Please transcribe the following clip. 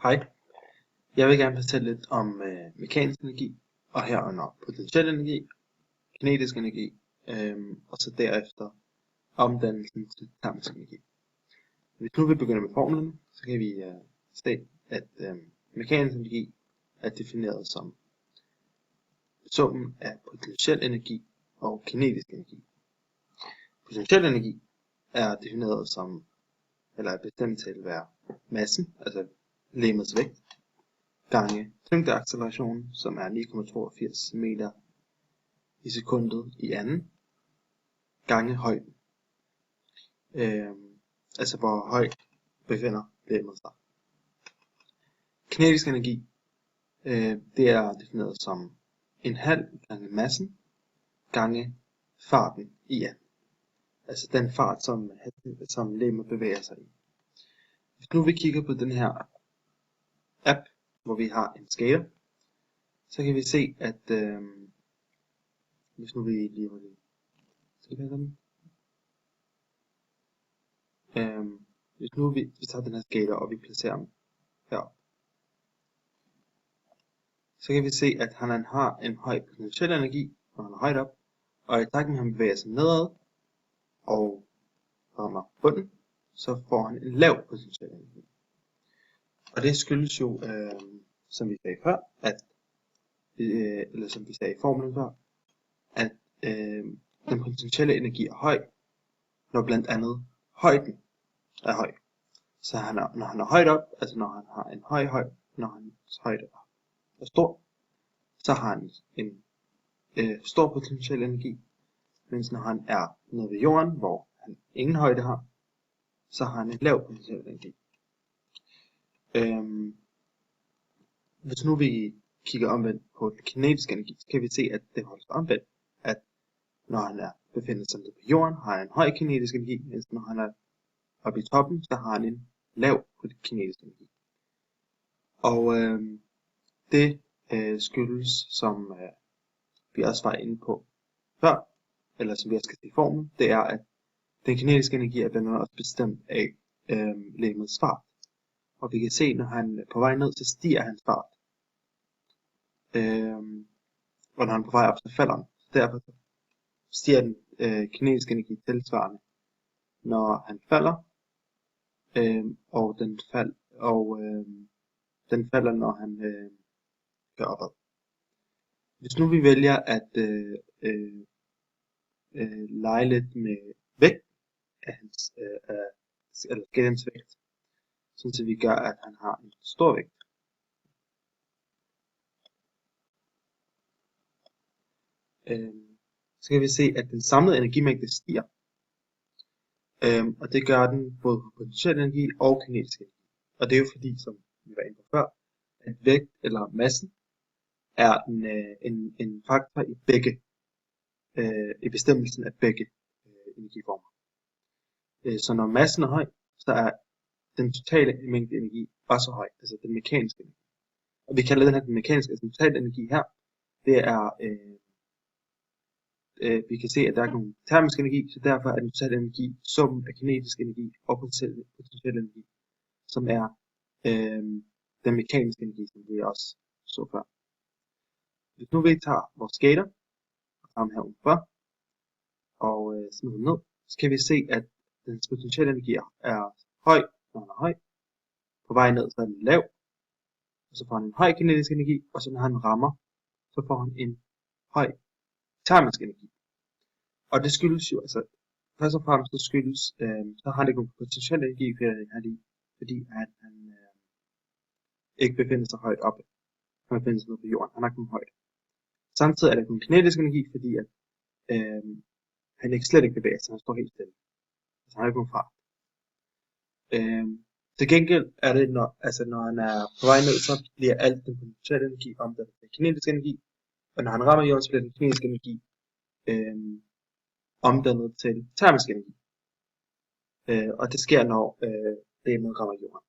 Hej, jeg vil gerne fortælle lidt om mekanisk energi, og herunder potentiel energi, kinetisk energi, og så derefter omdannelsen til termisk energi. Hvis nu vi begynder med formlerne, så kan vi se, at mekanisk energi er defineret som summen af potentiel energi og kinetisk energi. Potentiel energi er defineret som, eller er bestemt til at være massen, altså legemets vægt, gange tyngdeaccelerationen, som er 9,82 meter i sekundet i anden, gange højden. Altså hvor højt befinder legemet sig. Kinetisk energi, det er defineret som en halv gange massen, gange farten i anden. Altså den fart, som legemet bevæger sig i. Hvis nu vi kigger på den her app, hvor vi har en skater, så kan vi se, at hvis nu vi lige vil tilbage den. Hvis nu vi tager den her skater, og vi placerer den her, så kan vi se, at han har en høj potentiel energi, når han er højt op, og i takt med at han bevæger sig nedad og rammer bunden, så får han en lav potentiel energi. Og det skyldes jo, som vi sagde før, eller som vi sagde i formlen før, at den potentielle energi er høj, når blandt andet højden er høj. Så når han er højt op, altså når han har en når hans højde er stor, så har han en stor potentiel energi, mens når han er nede ved jorden, hvor han ingen højde har, så har han en lav potentiel energi. Hvis nu vi kigger omvendt på den kinetiske energi, så kan vi se, at det holder sig omvendt, at når han befinder sig nede på jorden, har han en høj kinetisk energi, mens når han er oppe i toppen, så har han en lav kinetisk energi. Og det skyldes, som vi også var inde på før, eller som vi også skal se i formen, det er, at den kinetiske energi er blandt andet også bestemt af legemets fart. Og vi kan se, når han er på vej ned, så stiger hans fart. Og når han er på vej op, så falder han. Derfor stiger den kinetiske energi tilsvarende, når han falder, og den falder, når han kører opad. Hvis nu vi vælger at lege lidt med vægt af hans, eller skatens vægt, så vi gør, at han har en stor vægt. Så kan vi se, at den samlede energimængde stiger. Og det gør den både på potentiel energi og kinetisk energi. Og det er jo fordi, som vi var inde på før, at vægt eller massen er en faktor i begge, i bestemmelsen af begge energiformer. Så når massen er høj, så er den totale mængde energi også høj, altså den mekaniske energi. Og vi kalder den her den mekaniske, altså den totale energi her, det er, vi kan se, at der er nogle termisk energi, så derfor er den totale energi summen af kinetisk energi og potentiel energi, som er den mekaniske energi, som vi også så før. Hvis nu vi tager vores skater, og tager dem her udenfor, og smider dem ned, så kan vi se, at den potentielle energi er høj, når han er høj. På vej ned, så er den lav, og så får han en høj kinetisk energi, og så når han rammer, så får han en høj termisk energi. Og det skyldes jo, altså først og fremmest det skyldes, så har han ikke nogen potentiel energi, fordi han ikke befinder sig højt oppe. Han befinder sig nede på jorden, han har ikke nogen højde. Samtidig er der kun kinetisk energi, fordi at han ikke slet ikke bevæger sig, han står helt stille. Altså han har ikke nogen fart. Til gengæld er det, når han er på vej ned, så bliver alt den potentielle energi omdannet til kinetisk energi, og når han rammer jorden, så bliver den kinetiske energi omdannet til termisk energi. Og det sker, når legemet rammer jorden.